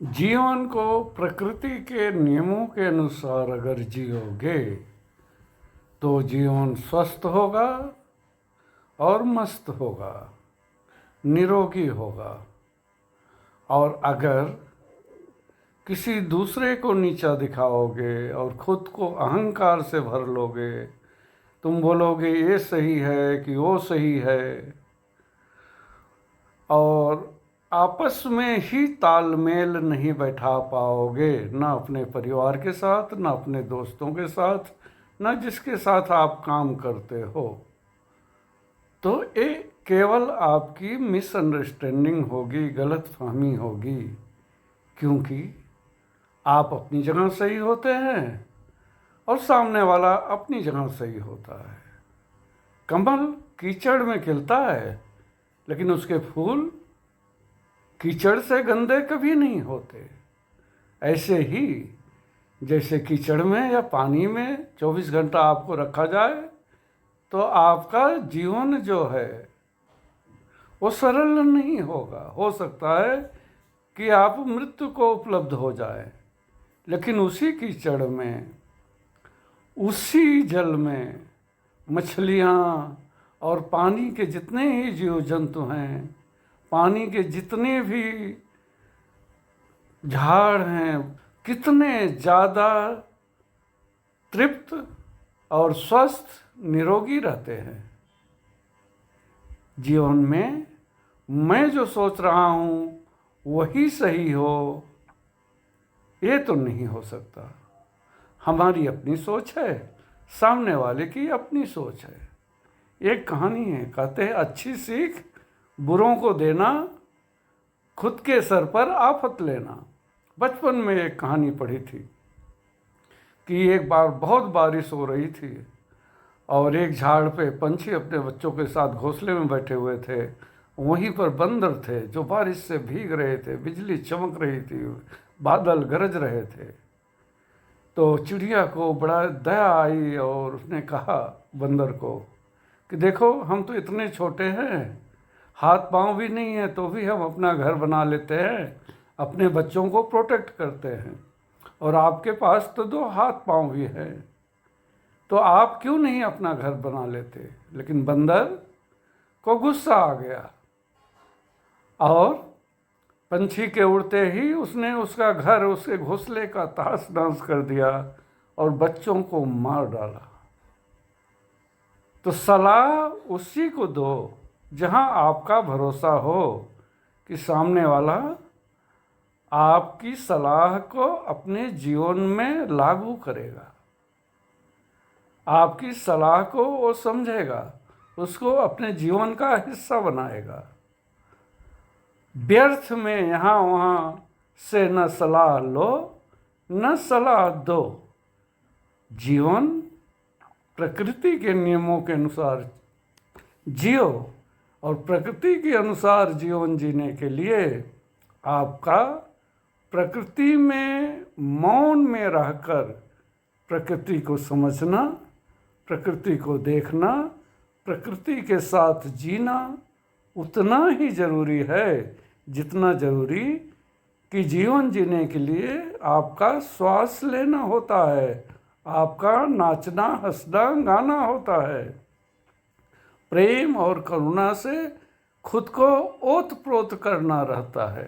जीवन को प्रकृति के नियमों के अनुसार अगर जियोगे तो जीवन स्वस्थ होगा और मस्त होगा, निरोगी होगा। और अगर किसी दूसरे को नीचा दिखाओगे और खुद को अहंकार से भर लोगे, तुम बोलोगे ये सही है कि वो सही है, और आपस में ही तालमेल नहीं बैठा पाओगे, ना अपने परिवार के साथ, ना अपने दोस्तों के साथ, ना जिसके साथ आप काम करते हो, तो ये केवल आपकी मिसअंडरस्टैंडिंग होगी, गलतफहमी होगी। क्योंकि आप अपनी जगह सही होते हैं और सामने वाला अपनी जगह सही होता है। कमल कीचड़ में खिलता है, लेकिन उसके फूल कीचड़ से गंदे कभी नहीं होते। ऐसे ही जैसे कीचड़ में या पानी में 24 घंटा आपको रखा जाए तो आपका जीवन जो है वो सरल नहीं होगा। हो सकता है कि आप मृत्यु को उपलब्ध हो जाए, लेकिन उसी कीचड़ में, उसी जल में मछलियाँ और पानी के जितने ही जीव जंतु हैं, पानी के जितने भी झाड़ हैं, कितने ज़्यादा तृप्त और स्वस्थ निरोगी रहते हैं। जीवन में मैं जो सोच रहा हूँ वही सही हो, ये तो नहीं हो सकता। हमारी अपनी सोच है, सामने वाले की अपनी सोच है। एक कहानी है, कहते हैं अच्छी सीख बुरों को देना, खुद के सर पर आफत लेना। बचपन में एक कहानी पढ़ी थी कि एक बार बहुत बारिश हो रही थी और एक झाड़ पे पंछी अपने बच्चों के साथ घोंसले में बैठे हुए थे। वहीं पर बंदर थे जो बारिश से भीग रहे थे, बिजली चमक रही थी, बादल गरज रहे थे। तो चिड़िया को बड़ा दया आई और उसने कहा बंदर को कि देखो, हम तो इतने छोटे हैं, हाथ पांव भी नहीं है, तो भी हम अपना घर बना लेते हैं, अपने बच्चों को प्रोटेक्ट करते हैं, और आपके पास तो 2 हाथ पांव भी हैं, तो आप क्यों नहीं अपना घर बना लेते। लेकिन बंदर को गुस्सा आ गया और पंछी के उड़ते ही उसने उसका घर, उसके घोंसले का तहस नहस कर दिया और बच्चों को मार डाला। तो सलाह उसी को दो जहां आपका भरोसा हो कि सामने वाला आपकी सलाह को अपने जीवन में लागू करेगा, आपकी सलाह को वो समझेगा, उसको अपने जीवन का हिस्सा बनाएगा। व्यर्थ में यहाँ वहाँ से न सलाह लो न सलाह दो। जीवन प्रकृति के नियमों के अनुसार जियो, और प्रकृति के अनुसार जीवन जीने के लिए आपका प्रकृति में मौन में रहकर प्रकृति को समझना, प्रकृति को देखना, प्रकृति के साथ जीना उतना ही ज़रूरी है जितना ज़रूरी कि जीवन जीने के लिए आपका श्वास लेना होता है, आपका नाचना, हंसना, गाना होता है। प्रेम और करुणा से खुद को ओत प्रोत करना रहता है।